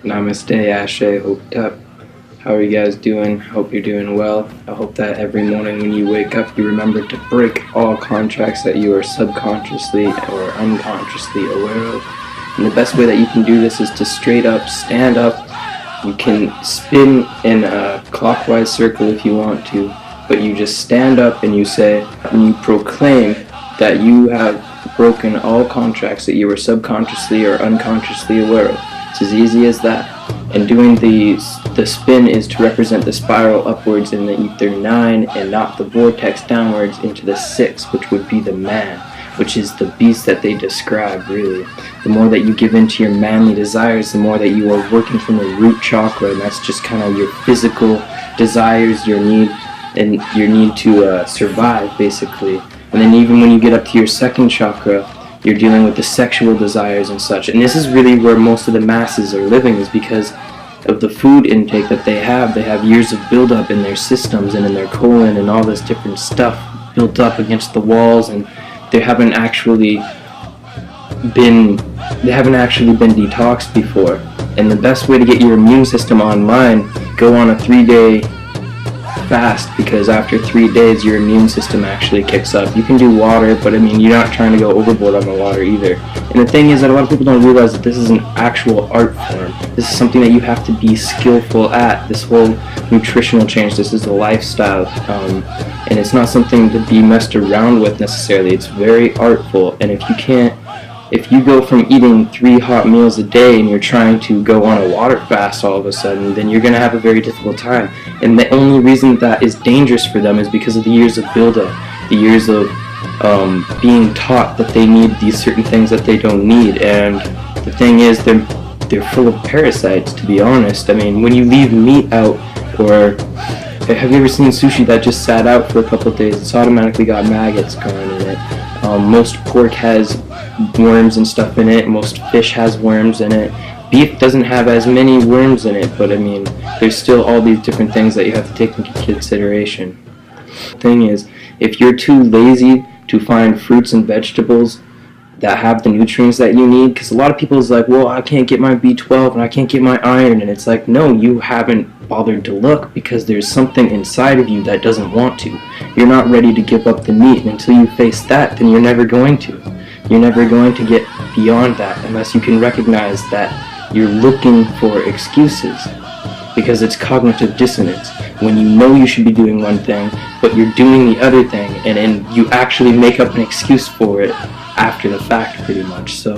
Namaste, Ashe, hope up. How are you guys doing? Hope you're doing well. I hope that every morning when you wake up you remember to break all contracts that you are subconsciously or unconsciously aware of. And the best way that you can do this is to straight up stand up. You can spin in a clockwise circle if you want to, but you just stand up and you say, and you proclaim that you have broken all contracts that you were subconsciously or unconsciously aware of. It's as easy as that. And doing the spin is to represent the spiral upwards in the ether 9 and not the vortex downwards into the 6, which would be the man, which is the beast that they describe, really. The more that you give into your manly desires, the more that you are working from the root chakra, and that's just kind of your physical desires, your need, and your need to survive, basically. And then even when you get up to your second chakra, you're dealing with the sexual desires and such. And this is really where most of the masses are living, is because of the food intake that they have. They have years of buildup in their systems and in their colon and all this different stuff built up against the walls, and they haven't actually been detoxed before. And the best way to get your immune system online, go on a 3-day fast, because after 3 days your immune system actually kicks up. You can do water, but I mean, you're not trying to go overboard on the water either. And the thing is that a lot of people don't realize that this is an actual art form. This is something that you have to be skillful at. This whole nutritional change, this is a lifestyle, and it's not something to be messed around with necessarily. It's very artful, and if you go from eating 3 hot meals a day and you're trying to go on a water fast all of a sudden, then you're going to have a very difficult time. And the only reason that is dangerous for them is because of the years of buildup, the years of being taught that they need these certain things that they don't need. And the thing is, they're full of parasites, to be honest. I mean, when you leave meat out, or have you ever seen sushi that just sat out for a couple of days? It's automatically got maggots growing in it. Most pork has worms and stuff in it. Most fish has worms in it. Beef doesn't have as many worms in it, but I mean, there's still all these different things that you have to take into consideration. The thing is, if you're too lazy to find fruits and vegetables that have the nutrients that you need, because a lot of people is like, well, I can't get my B12 and I can't get my iron, and it's like, no, you haven't bothered to look, because there's something inside of you that doesn't want to. You're not ready to give up the meat, and until you face that, then you're never going to. You're never going to get beyond that unless you can recognize that you're looking for excuses, because it's cognitive dissonance. When you know you should be doing one thing, but you're doing the other thing, and then you actually make up an excuse for it after the fact, pretty much. So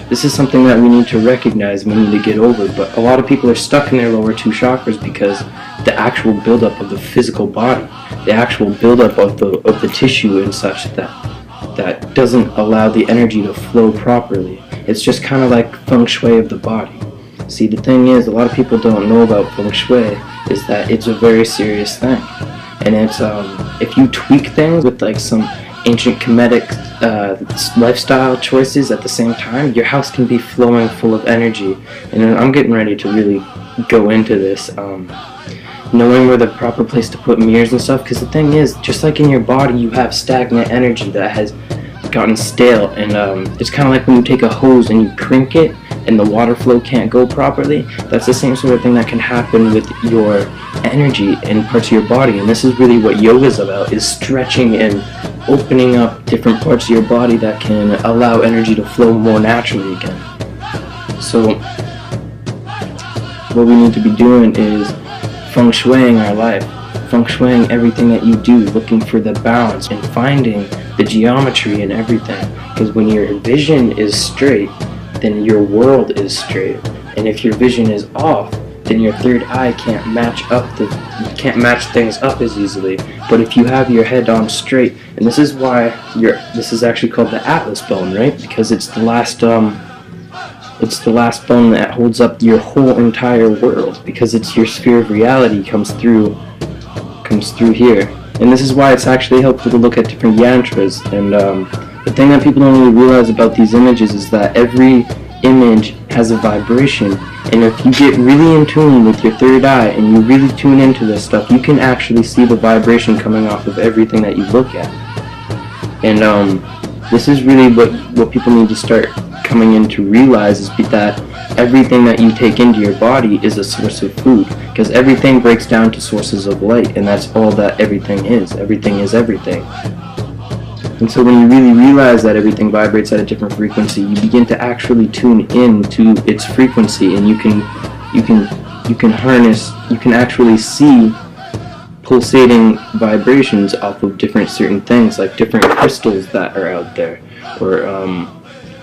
this is something that we need to recognize, we need to get over. But a lot of people are stuck in their lower 2 chakras because the actual buildup of the physical body, the actual buildup of the tissue and such, that doesn't allow the energy to flow properly. It's just kind of like feng shui of the body. See, the thing is, a lot of people don't know about feng shui, is that it's a very serious thing. And it's, if you tweak things with like some ancient Kemetic lifestyle choices at the same time, your house can be flowing full of energy. And I'm getting ready to really go into this, knowing where the proper place to put mirrors and stuff, because the thing is, just like in your body, you have stagnant energy that has gotten stale, and it's kind of like when you take a hose and you crank it and the water flow can't go properly. That's the same sort of thing that can happen with your energy in parts of your body. And this is really what yoga is about, is stretching and opening up different parts of your body that can allow energy to flow more naturally again. So what we need to be doing is feng shuiing our life, feng shuiing everything that you do, looking for the balance and finding the geometry in everything. Because when your vision is straight, then your world is straight. And if your vision is off, then your third eye can't match things up as easily. But if you have your head on straight, and this is why this is actually called the Atlas bone, right? Because it's the last bone that holds up your whole entire world, because it's your sphere of reality comes through here. And this is why it's actually helpful to look at different yantras. And the thing that people don't really realize about these images is that every image has a vibration, and if you get really in tune with your third eye and you really tune into this stuff, you can actually see the vibration coming off of everything that you look at. And this is really what people need to start coming in to realize is that everything that you take into your body is a source of food, because everything breaks down to sources of light, and that's all that everything is. Everything is everything. And so when you really realize that everything vibrates at a different frequency, you begin to actually tune in to its frequency, and you can harness, you can actually see pulsating vibrations off of different certain things, like different crystals that are out there, or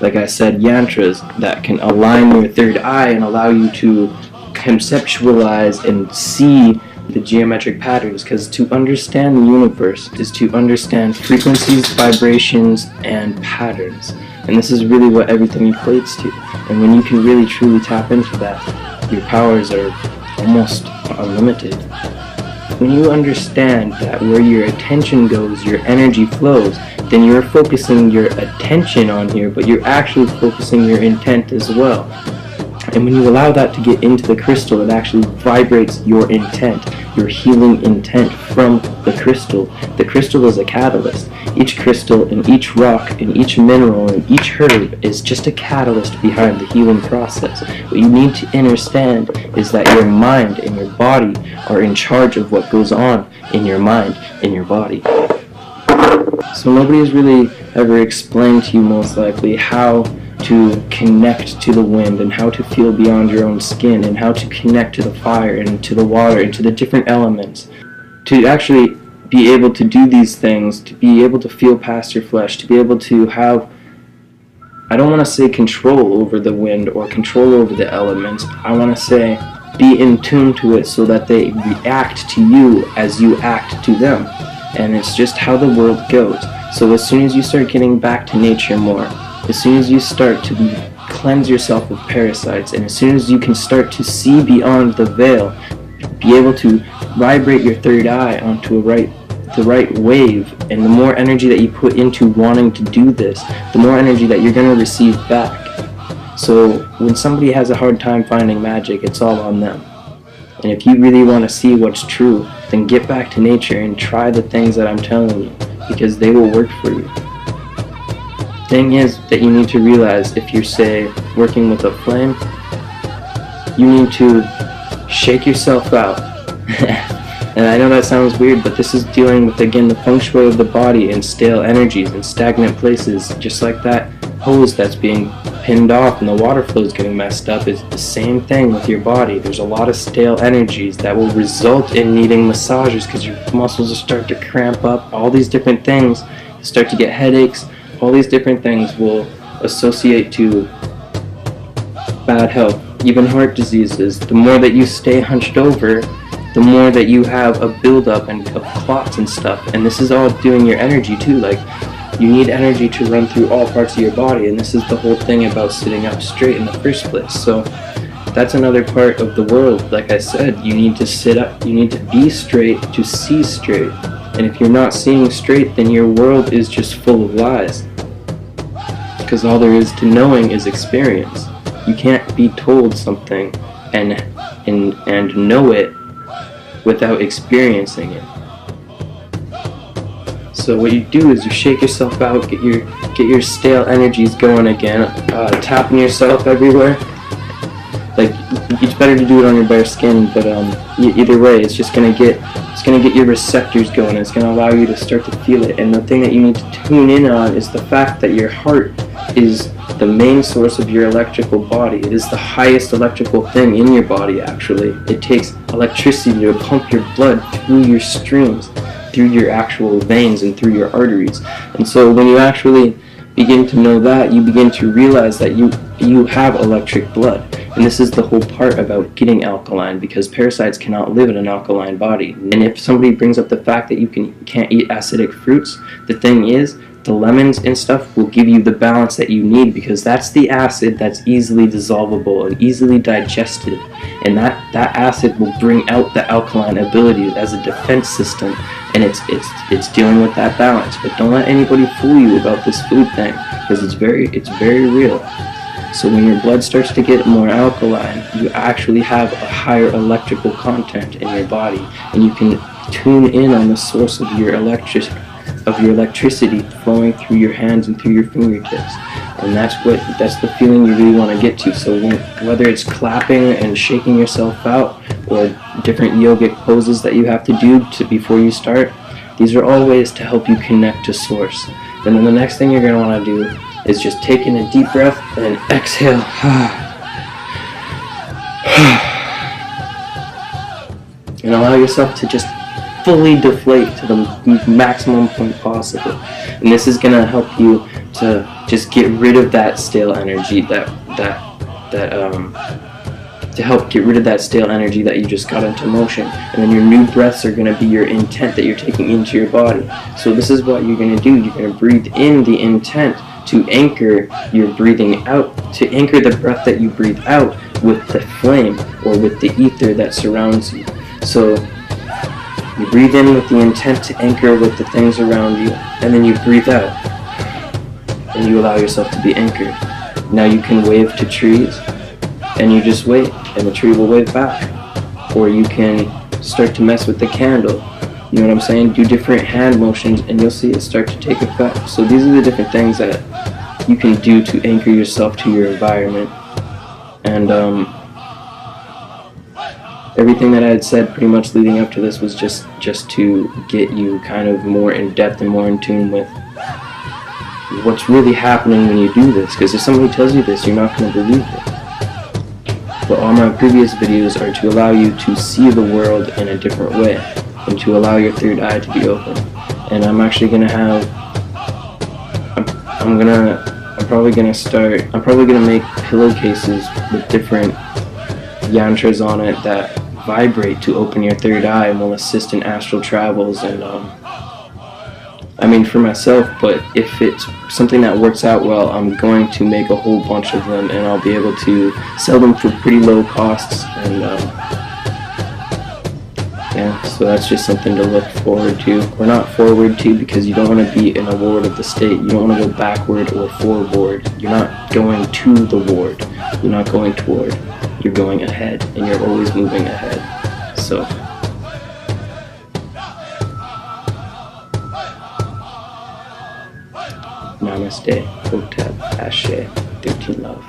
like I said, yantras that can align your third eye and allow you to conceptualize and see the geometric patterns, because to understand the universe is to understand frequencies, vibrations, and patterns, and this is really what everything equates to. And when you can really truly tap into that, your powers are almost unlimited. When you understand that where your attention goes, your energy flows, then you're focusing your attention on here, but you're actually focusing your intent as well. And when you allow that to get into the crystal, it actually vibrates your intent, your healing intent from the crystal. The crystal is a catalyst. Each crystal and each rock and each mineral and each herb is just a catalyst behind the healing process. What you need to understand is that your mind and your body are in charge of what goes on in your mind and your body. So nobody has really ever explained to you, most likely, how to connect to the wind and how to feel beyond your own skin and how to connect to the fire and to the water and to the different elements. To actually be able to do these things, to be able to feel past your flesh, to be able to have, I don't want to say control over the wind or control over the elements, I want to say be in tune to it so that they react to you as you act to them. And it's just how the world goes. So as soon as you start getting back to nature more, as soon as you start to cleanse yourself of parasites, and as soon as you can start to see beyond the veil, be able to vibrate your third eye onto the right wave, and the more energy that you put into wanting to do this, the more energy that you're going to receive back. So when somebody has a hard time finding magic, it's all on them. And if you really want to see what's true, then get back to nature and try the things that I'm telling you, because they will work for you. Thing is that you need to realize, if you're, say, working with a flame, you need to shake yourself out. And I know that sounds weird, but this is dealing with, again, the feng shui of the body and stale energies and stagnant places. Just like that hose that's being pinned off and the water flow is getting messed up, is the same thing with your body. There's a lot of stale energies that will result in needing massages, because your muscles will start to cramp up. All these different things, you start to get headaches. All these different things will associate to bad health, even heart diseases. The more that you stay hunched over, the more that you have a buildup of clots and stuff. And this is all doing your energy too. Like, you need energy to run through all parts of your body, and this is the whole thing about sitting up straight in the first place. So that's another part of the world. Like I said, you need to sit up, you need to be straight to see straight. And if you're not seeing straight, then your world is just full of lies. Because all there is to knowing is experience. You can't be told something and know it without experiencing it. So what you do is you shake yourself out, get your stale energies going again, tapping yourself everywhere. Like, it's better to do it on your bare skin, but either way, it's gonna get your receptors going. It's gonna allow you to start to feel it. And the thing that you need to tune in on is the fact that your heart is the main source of your electrical body. It is the highest electrical thing in your body, actually. It takes electricity to pump your blood through your streams, through your actual veins and through your arteries. And so when you actually begin to know that, you begin to realize that you have electric blood. And this is the whole part about getting alkaline, because parasites cannot live in an alkaline body. And if somebody brings up the fact that you can't eat acidic fruits, the thing is, the lemons and stuff will give you the balance that you need, because that's the acid that's easily dissolvable and easily digested. And that acid will bring out the alkaline abilities as a defense system. And it's dealing with that balance. But don't let anybody fool you about this food thing, because it's very real. So when your blood starts to get more alkaline, you actually have a higher electrical content in your body, and you can tune in on the source of your electricity flowing through your hands and through your fingertips. And that's the feeling you really want to get to. So whether it's clapping and shaking yourself out, or different yogic poses that you have to do before you start, these are all ways to help you connect to source. And then the next thing you're going to want to do is just take in a deep breath and exhale. And allow yourself to just fully deflate to the maximum point possible. And this is going to help you to just get rid of that stale energy, to help get rid of that stale energy that you just got into motion. And then your new breaths are going to be your intent that you're taking into your body. So this is what you're going to do. You're going to breathe in the intent to anchor your breathing out, to anchor the breath that you breathe out with the flame or with the ether that surrounds you. So you breathe in with the intent to anchor with the things around you, and then you breathe out and you allow yourself to be anchored. Now you can wave to trees, and you just wait, and the tree will wave back. Or you can start to mess with the candle. You know what I'm saying? Do different hand motions, and you'll see it start to take effect. So these are the different things that you can do to anchor yourself to your environment. And everything that I had said pretty much leading up to this was just to get you kind of more in depth and more in tune with what's really happening when you do this. Because if somebody tells you this, you're not going to believe it. But all my previous videos are to allow you to see the world in a different way, and to allow your third eye to be open. And I'm actually going to have, I'm probably going to make pillowcases with different yantras on it that vibrate to open your third eye and will assist in astral travels. And I mean, for myself, but if it's something that works out well, I'm going to make a whole bunch of them, and I'll be able to sell them for pretty low costs. And yeah, so that's just something to look forward to, or not forward to, because you don't want to be in a ward of the state. You don't want to go backward or forward. You're not going to the ward. You're not going toward. You're going ahead, and you're always moving ahead. So Namaste, Hotep, Ashe, 13 love.